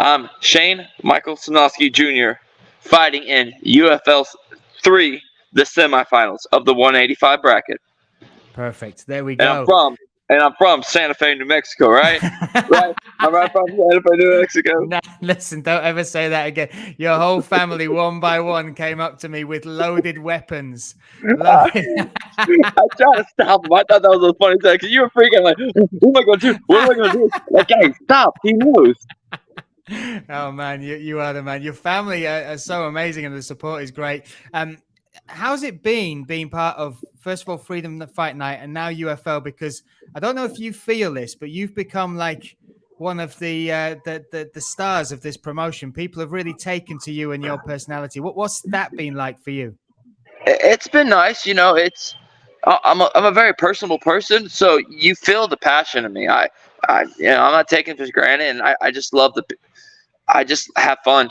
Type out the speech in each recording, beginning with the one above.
I'm Shane Michael Sobnosky Jr. fighting in UFL 3, the semifinals of the 185 bracket. Perfect. There we And I'm go. from Santa Fe, New Mexico, right? Right? I'm right from Santa Fe, New Mexico. No, listen, don't ever say that again. Your whole family, one by one, came up to me with loaded weapons. I, Loaded. I tried to stop him. I thought that was a funny thing because you were freaking like, what am I going to do? What am I going to do? Like, guys, stop. He knows. Oh man, you are the man. Your family are so amazing, and the support is great. How's it been being part of, first of all, Freedom Fight Night, and now UFL? Because I don't know if you feel this, but you've become like one of the stars of this promotion. People have really taken to you and your personality. What's that been like for you? It's been nice. I'm a very personable person, so you feel the passion in me. I'm not taking it for granted, and I just love I just have fun.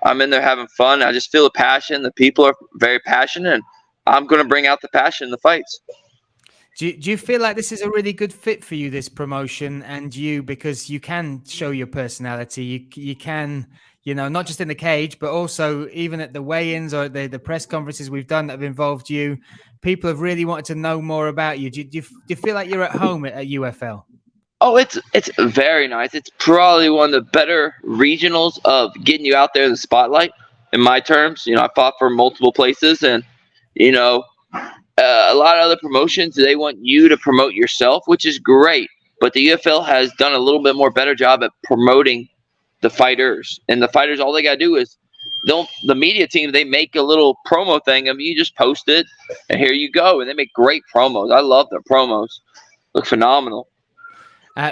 I'm in there having fun. I just feel the passion. The people are very passionate, and I'm going to bring out the passion in the fights. Do you feel like this is a really good fit for you, this promotion, and you, because you can show your personality, you can, not just in the cage, but also even at the weigh-ins or the press conferences we've done that have involved you, people have really wanted to know more about you. Do you feel like you're at home at UFL? Oh, it's very nice. It's probably one of the better regionals of getting you out there in the spotlight. In my terms, I fought for multiple places, and you know, a lot of other promotions they want you to promote yourself, which is great. But the UFL has done a little bit more better job at promoting the fighters, and the fighters all they gotta do is the media team they make a little promo thing. I mean, you just post it, and here you go, and they make great promos. I love their promos; look phenomenal.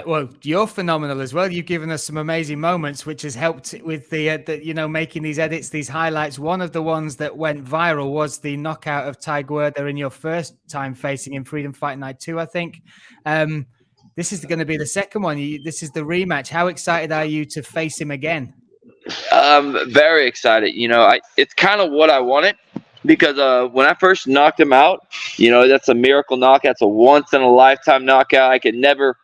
Well, you're phenomenal as well. You've given us some amazing moments, which has helped with making these edits, these highlights. One of the ones that went viral was the knockout of Ty Guerda in your first time facing in Freedom Fight Night 2, I think. This is going to be the second one. This is the rematch. How excited are you to face him again? I'm very excited. It's kind of what I wanted because when I first knocked him out, that's a miracle knockout. It's a once in a lifetime knockout. I could never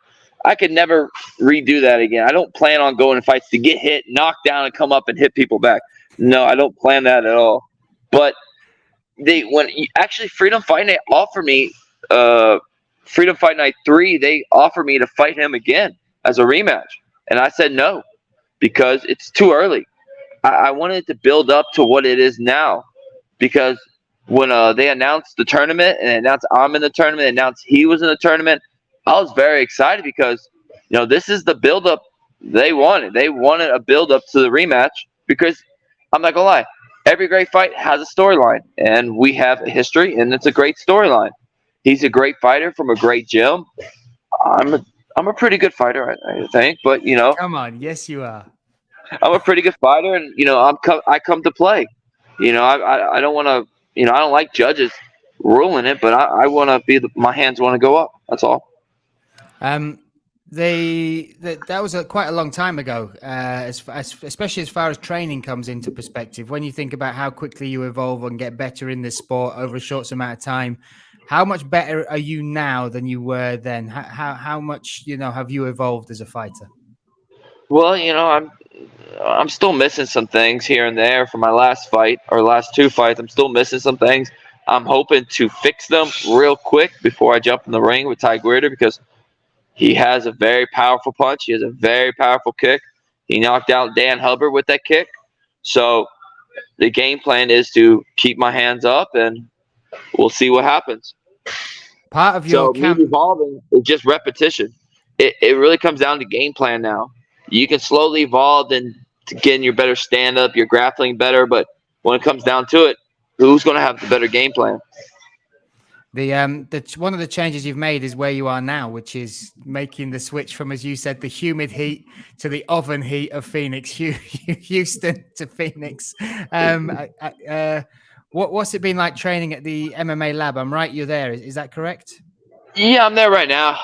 redo that again. I don't plan on going to fights to get hit, knock down, and come up and hit people back. No, I don't plan that at all. But actually Freedom Fight Night offered me Freedom Fight Night 3, they offered me to fight him again as a rematch, and I said no because it's too early. I wanted to build up to what it is now because when they announced the tournament and announced I'm in the tournament, announced he was in the tournament, I was very excited because this is the build up they wanted. They wanted a build up to the rematch because I'm not gonna lie, every great fight has a storyline, and we have a history, and it's a great storyline. He's a great fighter from a great gym. I'm a I'm a pretty good fighter, I think, but Come on. Yes, you are. I'm a pretty good fighter, and I come to play. I don't want to. I don't like judges ruling it, but I want to be my hands want to go up. That's all. Um, that was quite a long time ago, especially as far as training comes into perspective. When you think about how quickly you evolve and get better in this sport over a short amount of time, how much better are you now than you were then? How much have you evolved as a fighter? Well, I'm still missing some things here and there from my last fight or last two fights. I'm still missing some things. I'm hoping to fix them real quick before I jump in the ring with Ty Guerrero because he has a very powerful punch. He has a very powerful kick. He knocked out Dan Hubbard with that kick. So the game plan is to keep my hands up, and we'll see what happens. Part of your So me camp. evolving is just repetition. It really comes down to game plan now. You can slowly evolve and getting your better stand up, your grappling better, but when it comes down to it, who's going to have the better game plan? The one of the changes you've made is where you are now, which is making the switch from, as you said, the humid heat to the oven heat of Phoenix, Houston to Phoenix. What's it been like training at the MMA lab? I'm right, you're there. Is that correct? Yeah, I'm there right now.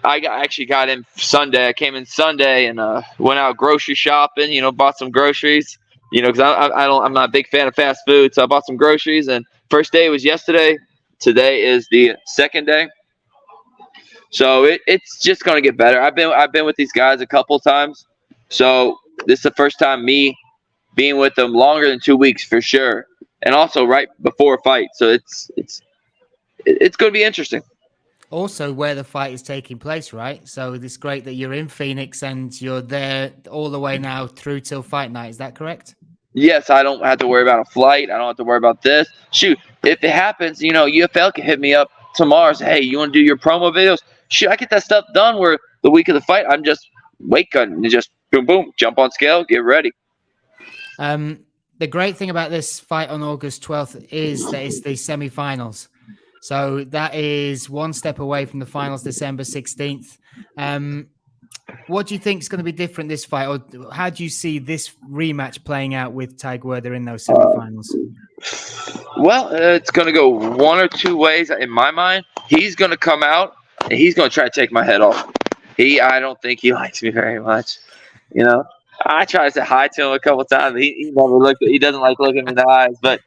Actually got in Sunday. I came in Sunday and went out grocery shopping. Bought some groceries. Because I'm not a big fan of fast food, so I bought some groceries. And first day was yesterday. Today is the second day. So it's just gonna get better. I've been with these guys a couple times, so this is the first time me being with him longer than 2 weeks for sure, and also right before a fight. So it's going to be interesting. Also, where the fight is taking place, right? So it's great that you're in Phoenix and you're there all the way now through till fight night. Is that correct? Yes, I don't have to worry about a flight. I don't have to worry about this. Shoot, if it happens, UFL can hit me up tomorrow. Say, hey, you want to do your promo videos? Shoot, I get that stuff done. Where the week of the fight, I'm just weight cutting and just boom, boom, jump on scale, get ready. The great thing about this fight on August 12th is that it's the semifinals. So that is one step away from the finals, December 16th. What do you think is going to be different this fight, or how do you see this rematch playing out with Taiguarda in those semifinals? Well, it's going to go one or two ways in my mind. He's going to come out and he's going to try to take my head off. I don't think he likes me very much. I tried to say hi to him a couple times. He never looked. He doesn't like looking me in the eyes. But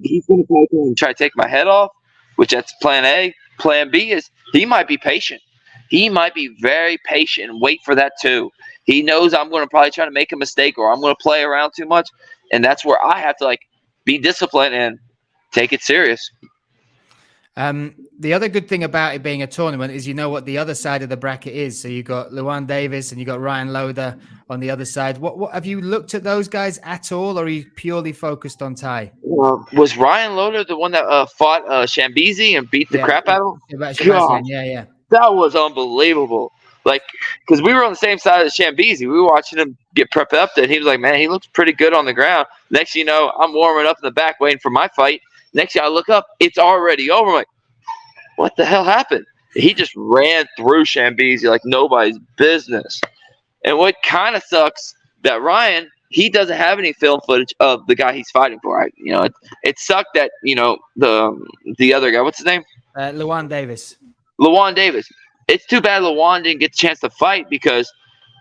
he's going to try to take my head off, which that's plan A. Plan B is he might be patient. He might be very patient and wait for that too. He knows I'm going to probably try to make a mistake or I'm going to play around too much, and that's where I have to be disciplined and take it serious. The other good thing about it being a tournament is you know what the other side of the bracket is. So you got Luan Davis and you got Ryan Loder on the other side. What have you looked at those guys at all, or are you purely focused on Tai? Was Ryan Loder the one that fought Shambizi and beat the crap out of him? God, yeah. That was unbelievable. Because we were on the same side of Shambizi. We were watching him get prepped up there, and he was like, man, he looks pretty good on the ground. Next thing you know, I'm warming up in the back waiting for my fight. Next thing I look up, it's already over. I'm like, what the hell happened? He just ran through Shambizi like nobody's business. And what kind of sucks that Ryan, he doesn't have any film footage of the guy he's fighting for. Right? It sucked that the other guy, what's his name? Luan Davis. Luan Davis. It's too bad Luan didn't get the chance to fight, because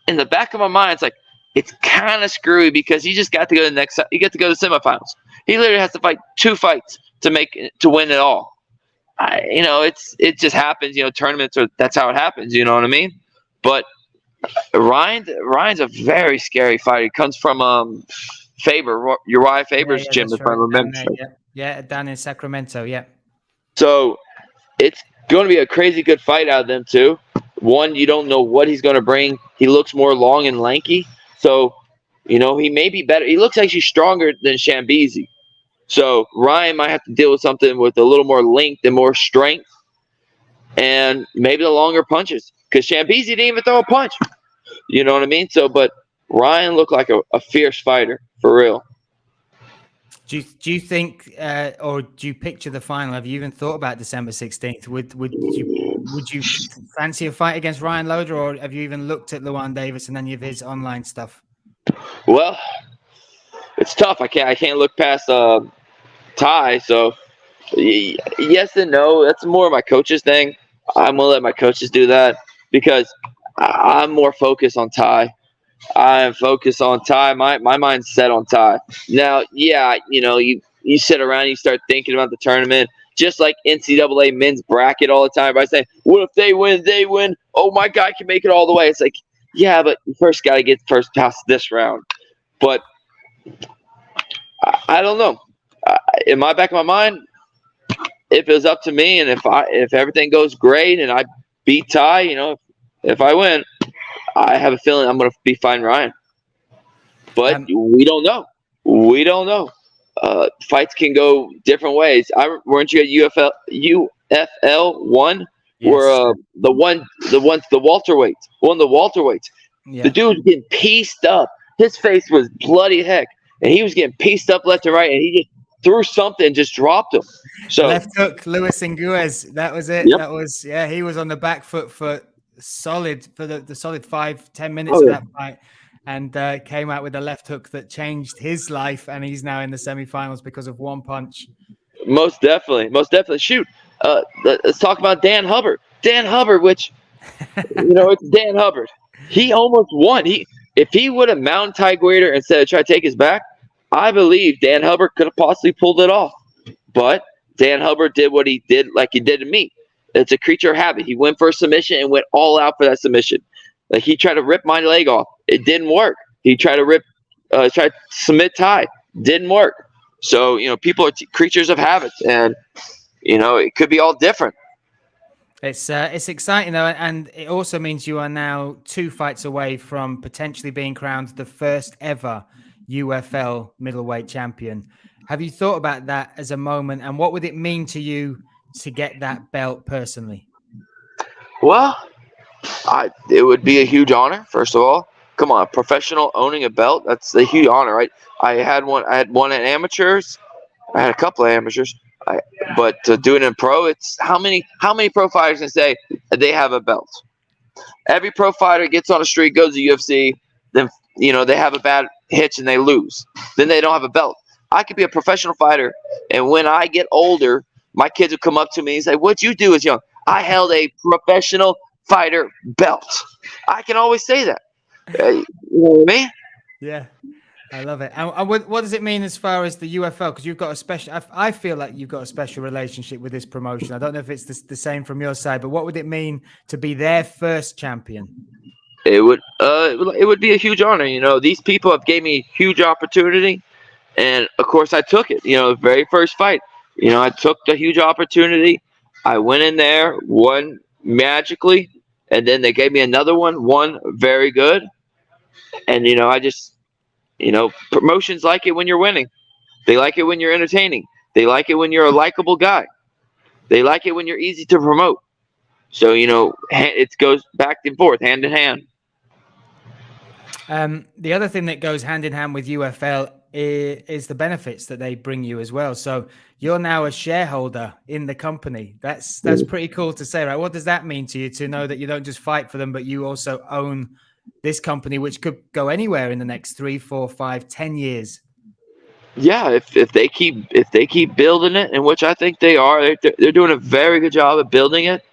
in the back of my mind, it's like, it's kind of screwy because he just got to go to the next. He got to go to the semifinals. He literally has to fight 2 fights to win it all. It just happens. Tournaments that's how it happens. You know what I mean? But Ryan's a very scary fighter. He comes from Uriah Faber's gym, if I remember. Down in Sacramento. Yeah. So it's going to be a crazy good fight out of them too. One, you don't know what he's going to bring. He looks more long and lanky. So, he may be better. He looks actually stronger than Shambizi. So Ryan might have to deal with something with a little more length and more strength, and maybe the longer punches, because Shambizi didn't even throw a punch. You know what I mean? So, but Ryan looked like a fierce fighter for real. Do you think, or do you picture the final? Have you even thought about December 16th? Would you fancy a fight against Ryan Loder, or have you even looked at Luan Davis and any of his online stuff? Well, it's tough. I can't look past Tai. So yes and no. That's more of my coach's thing. I'm gonna let my coaches do that, because I'm more focused on Tai. I am focused on Tai. My mind's set on Tai. Now, yeah, you sit around and you start thinking about the tournament, just like NCAA men's bracket all the time. By saying, what if they win? They win. Oh, my guy can make it all the way. It's like, yeah, but you first got to get first past this round. But I don't know. In my back of my mind, if it was up to me, and if everything goes great and I beat Tai, if I win, I have a feeling I'm going to be fighting Ryan. But we don't know. We don't know. Fights can go different ways. Weren't you at UFL 1? Yes. Where the welterweights, one of the welterweights. Yeah. The dude was getting pieced up. His face was bloody heck, and he was getting pieced up left and right, and he just threw something and just dropped him. So left hook, Luis Nguez. That was it. Yep. That was he was on the back foot for the solid 5-10 minutes of that fight, and came out with a left hook that changed his life, and he's now in the semifinals because of one punch. Most definitely. Shoot, let's talk about Dan Hubbard. Dan Hubbard, which it's Dan Hubbard. He almost won. If he would have mounted Taiguarda instead of try to take his back, I believe Dan Hubbard could have possibly pulled it off. But Dan Hubbard did what he did, like he did to me. It's a creature of habit. He went for a submission and went all out for that submission. Like, he tried to rip my leg off. It didn't work. He tried to tried to submit Ty. Didn't work. So people are creatures of habits, and it could be all different. It's exciting though, and it also means you are now 2 fights away from potentially being crowned the first ever UFL middleweight champion. Have you thought about that as a moment, and what would it mean to you to get that belt personally? Well, it would be a huge honor. First of all, come on, professional owning a belt—that's a huge honor, right? I had one. I had one at amateurs. I had a couple of amateurs. But to do it in pro, it's how many pro fighters can say they have a belt? Every pro fighter gets on a street, goes to UFC, then they have a bad hitch and they lose. Then they don't have a belt. I could be a professional fighter, and when I get older, my kids would come up to me and say, "What'd you do as young?" I held a professional fighter belt. I can always say that. You know what I mean? Yeah. I love it. And what does it mean as far as the UFL? Because you've got a special, I feel like you've got a special relationship with this promotion. I don't know if it's the same from your side, but what would it mean to be their first champion? It would be a huge honor. These people have gave me a huge opportunity, and of course I took it. The very first fight. I took the huge opportunity. I went in there, won magically, and then they gave me another one, won very good. And I just promotions like it when you're winning. They like it when you're entertaining. They like it when you're a likable guy. They like it when you're easy to promote. So it goes back and forth, hand in hand. The other thing that goes hand in hand with UFL is the benefits that they bring you as well. So you're now a shareholder in the company. That's pretty cool to say, right? What does that mean to you to know that you don't just fight for them, but you also own this company, which could go anywhere in the next 3, 4, 5, 10 years? Yeah, if they keep building it, and which I think they are, they're doing a very good job of building it.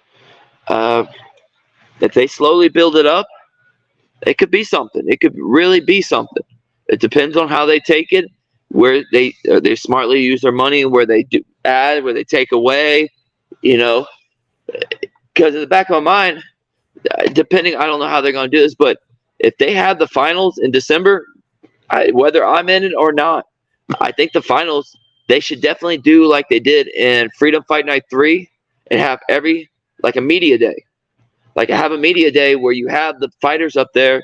If they slowly build it up, it could be something. It could really be something. It depends on how they take it, where they smartly use their money, where they do add, where they take away. Because in the back of my mind, depending, I don't know how they're going to do this, but if they have the finals in December, whether I'm in it or not, I think the finals they should definitely do like they did in Freedom Fight Night 3 and have like a media day. Like have a media day where you have the fighters up there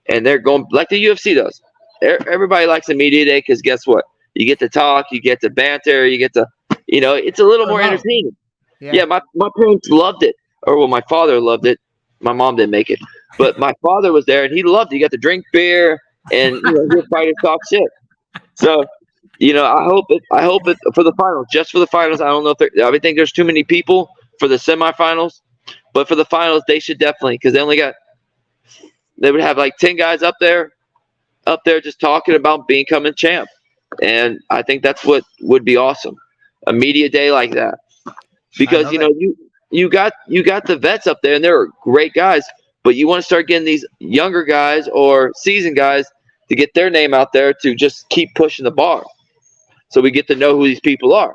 and they're going like the UFC does. Everybody likes a media day because guess what? You get to talk, you get to banter, you get to, it's a little more entertaining. Yeah, my parents loved it. Or well, my father loved it. My mom didn't make it. But my father was there and he loved it. You got to drink beer and hear fighters talk shit. So, I hope it for the finals, just for the finals. I don't know if I think there's too many people for the semifinals, but for the finals, they should definitely, because they would have like 10 guys up there just talking about becoming champ. And I think that's what would be awesome. A media day like that. Because you got the vets up there and they're great guys, but you want to start getting these younger guys or seasoned guys to get their name out there to just keep pushing the bar. So we get to know who these people are.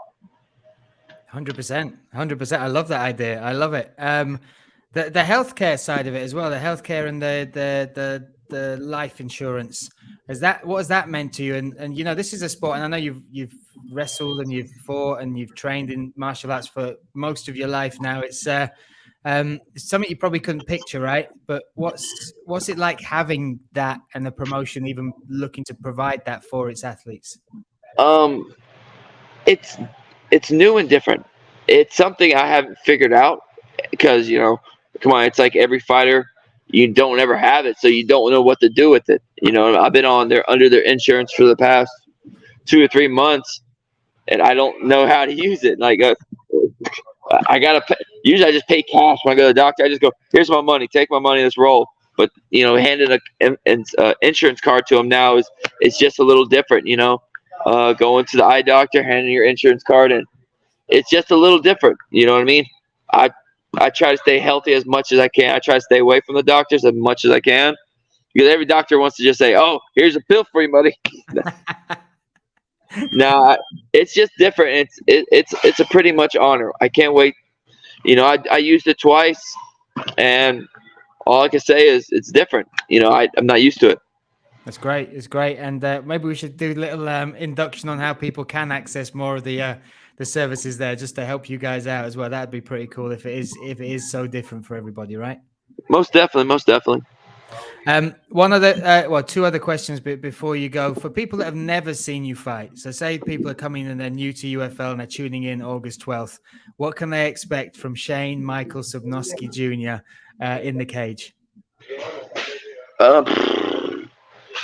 100%. 100%. I love that idea. I love it. The healthcare side of it as well, the healthcare and the life insurance. What has that meant to you? And this is a sport, and I know you've wrestled and you've fought and you've trained in martial arts for most of your life now. It's something you probably couldn't picture, right? But what's it like having that and the promotion even looking to provide that for its athletes? It's new and different. It's something I haven't figured out because come on, it's like every fighter, you don't ever have it, so you don't know what to do with it. I've been under their insurance for the past 2 or 3 months, and I don't know how to use it. Like I gotta pay. Usually I just pay cash when I go to the doctor. I just go, here's my money, take my money, let's roll. But handing an insurance card to them now it's just a little different. Going to the eye doctor, handing your insurance card, and it's just a little different. You know what I mean? I try to stay healthy as much as I can. I try to stay away from the doctors as much as I can because every doctor wants to just say, "Oh, here's a pill for you, buddy." No, it's just different. It's a pretty much honor. I can't wait. I used it twice, and all I can say is it's different. I'm not used to it. That's great. It's great, and maybe we should do a little induction on how people can access more of the services there, just to help you guys out as well. That'd be pretty cool if it is so different for everybody, right? Most definitely, most definitely. One other, two other questions before you go. For people that have never seen you fight, so say people are coming and they're new to UFL and they're tuning in August 12th, what can they expect from Shane Michael Sobnosky Jr. In the cage?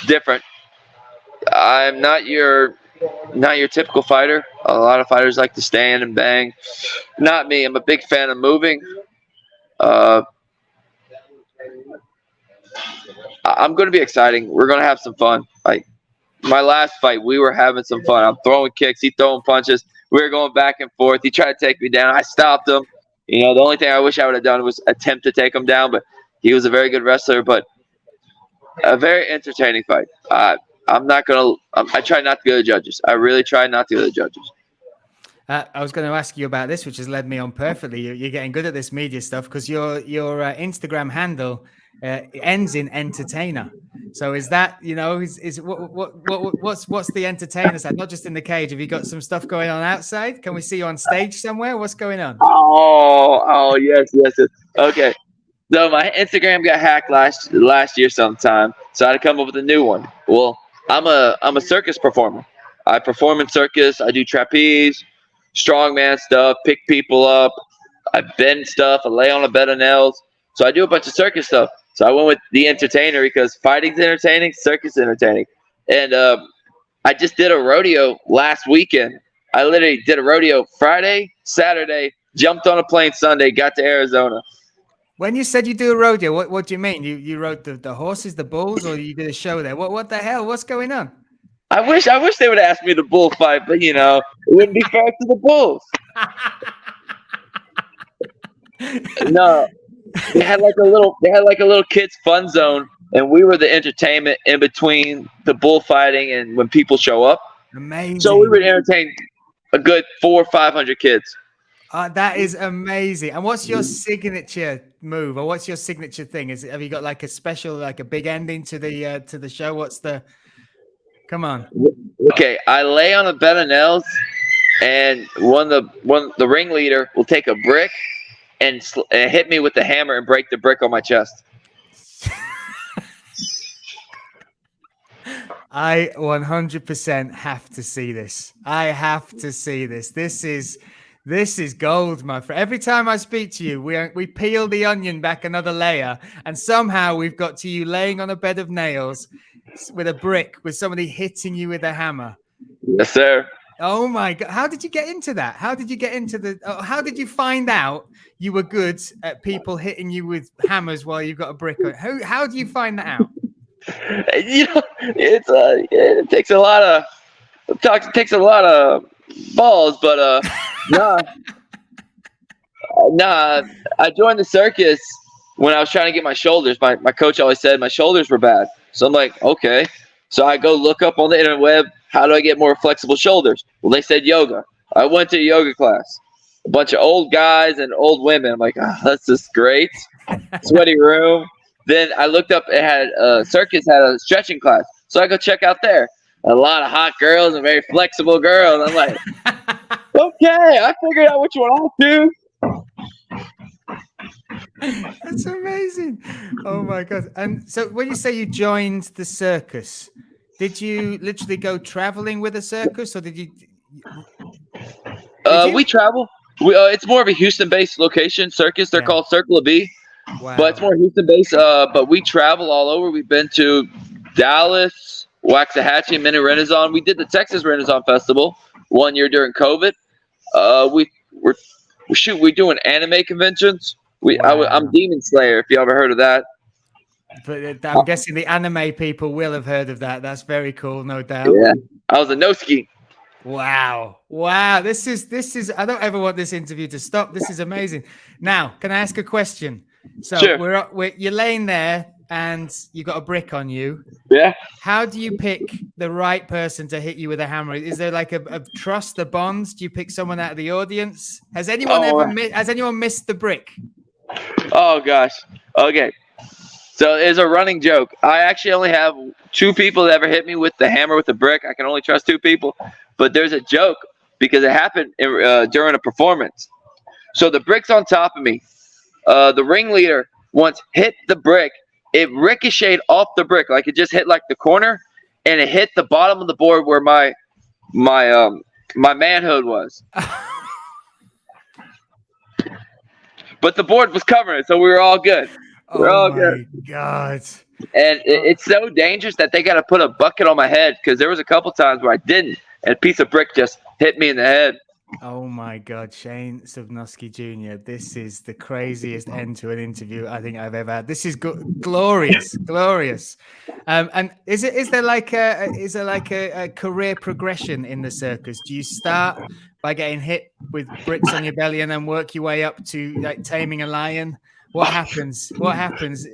Different. I'm not your typical fighter. A lot of fighters like to stand and bang. Not me. I'm a big fan of moving. Uh, I'm going to be exciting. We're going to have some fun. Like my last fight, we were having some fun. I'm throwing kicks, he throwing punches. We were going back and forth. He tried to take me down. I stopped him. The only thing I wish I would have done was attempt to take him down, but he was a very good wrestler. But a very entertaining fight. I'm not gonna. I try not to go to the judges. I really try not to go to the judges. I was going to ask you about this, which has led me on perfectly. You're getting good at this media stuff because your Instagram handle ends in entertainer. So is that is what's the entertainer side? Not just in the cage. Have you got some stuff going on outside? Can we see you on stage somewhere? What's going on? Oh, yes, yes, yes. Okay. So my Instagram got hacked last year sometime, so I had to come up with a new one. Well, I'm a circus performer. I perform in circus. I do trapeze, strongman stuff, pick people up. I bend stuff. I lay on a bed of nails. So I do a bunch of circus stuff. So I went with the entertainer because fighting's entertaining, circus is entertaining, and I just did a rodeo last weekend. I literally did a rodeo Friday, Saturday, jumped on a plane Sunday, got to Arizona. When you said you do a rodeo, what do you mean? You rode the horses, the bulls, or you did a show there? What the hell? What's going on? I wish they would ask me the bull fight, but it wouldn't be fair to the bulls. No, they had like a little kids fun zone, and we were the entertainment in between the bullfighting and when people show up. Amazing. So we would entertain a good 400 or 500 kids. That is amazing. And what's your signature move, or what's your signature thing? Have you got like a special, like a big ending to the show? Come on. Okay, I lay on a bed of nails, and the ringleader will take a brick and hit me with the hammer and break the brick on my chest. I 100% have to see this. I have to see this. This is gold, my friend. Every time I speak to you, we peel the onion back another layer, and somehow we've got to you laying on a bed of nails with a brick, with somebody hitting you with a hammer. Yes, sir. Oh my God. How did you get into that? How did you get into how did you find out you were good at people hitting you with hammers while you've got a brick on? How do you find that out? It takes a lot of balls, but nah. I joined the circus when I was trying to get my shoulders. My coach always said my shoulders were bad, so I'm like, okay. So I go look up on the interweb, how do I get more flexible shoulders? Well, they said yoga. I went to a yoga class. A bunch of old guys and old women. I'm like, that's just great. Sweaty room. Then I looked up, circus had a stretching class. So I go check out there. A lot of hot girls and very flexible girls. I'm like, okay, I figured out which one I'll do. That's amazing. Oh my God. And so when you say you joined the circus, did you literally go traveling with a circus, or did you? We travel. It's more of a Houston-based location circus. They're called Circle of B. Wow. But it's more Houston-based. But we travel all over. We've been to Dallas, Waxahachie, Mini Renaissance. We did the Texas Renaissance Festival one year during COVID. We're doing anime conventions. I'm Demon Slayer, if you ever heard of that. But I'm guessing the anime people will have heard of that. That's very cool, no doubt. Yeah, I was a no-ski. Wow. This is. I don't ever want this interview to stop. This is amazing. Now, can I ask a question? So sure. You're laying there and you got a brick on you. Yeah. How do you pick the right person to hit you with a hammer? Is there like a trust, a bond? Do you pick someone out of the audience? Has anyone has anyone missed the brick? Oh gosh. Okay. So it's a running joke. I actually only have 2 people that ever hit me with the hammer with the brick. I can only trust 2 people. But there's a joke because it happened during a performance. So the brick's on top of me. The ringleader once hit the brick. It ricocheted off the brick, like it just hit like the corner, and it hit the bottom of the board where my manhood was. But the board was covering it, so we were all good. We're Oh all my good. God. And it's so dangerous that they got to put a bucket on my head because there was a couple times where I didn't, and a piece of brick just hit me in the head. Oh my God, Shane Sobnosky Jr. This is the craziest end to an interview I think I've ever had. This is glorious, glorious. And is there like a career progression in the circus? Do you start by getting hit with bricks on your belly and then work your way up to like taming a lion? What happens? What happens?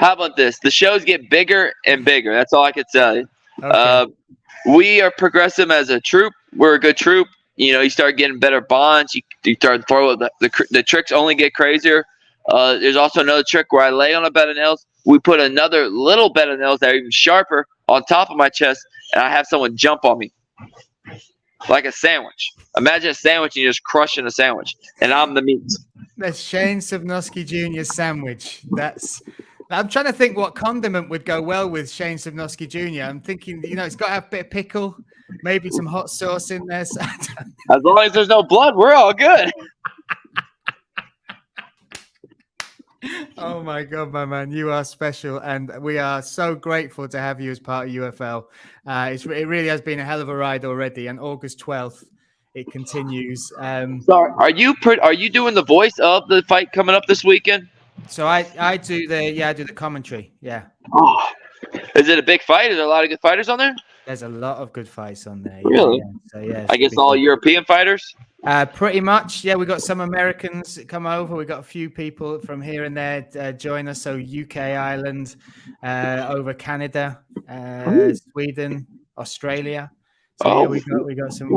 How about this? The shows get bigger and bigger. That's all I can tell you. Okay. We are progressive as a troop. We're a good troop. You start getting better bonds. You start throwing the tricks only get crazier. There's also another trick where I lay on a bed of nails. We put another little bed of nails that are even sharper on top of my chest, and I have someone jump on me like a sandwich. Imagine a sandwich and you're just crushing a sandwich, and I'm the meat. The Shane Sobnosky Jr. sandwich. I'm trying to think what condiment would go well with Shane Sobnosky Jr. I'm thinking, it's got to have a bit of pickle, maybe some hot sauce in there. So As long as there's no blood, we're all good. Oh my God, my man, you are special, and we are so grateful to have you as part of UFL. It really has been a hell of a ride already, and August 12th, it continues. So are you doing the voice of the fight coming up this weekend? So I do the commentary. Yeah. Oh, is it a big fight? Is there a lot of good fighters on there? There's a lot of good fights on there. Really? Yeah. So yeah. I guess all European fighters. Pretty much. Yeah, we got some Americans come over. We got a few people from here and there join us. So UK, Ireland, over Canada, Sweden, Australia. So yeah, we got some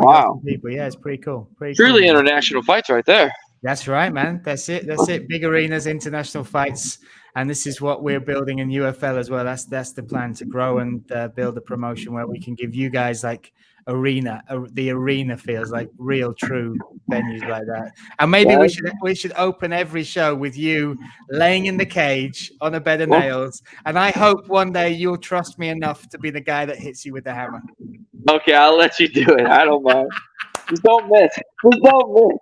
people. Yeah, it's pretty cool. Truly international fights right there. That's right, man. That's it. Big arenas, international fights, and this is what we're building in UFL as well. That's the plan, to grow and build a promotion where we can give you guys like the arena feels like real, true venues like that. And maybe we should open every show with you laying in the cage on a bed of nails. And I hope one day you'll trust me enough to be the guy that hits you with the hammer. Okay, I'll let you do it. I don't mind. Just don't miss. Just don't miss.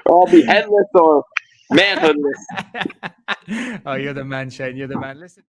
Or I'll be headless or manhoodless. Oh, you're the man, Shane. You're the man. Listen.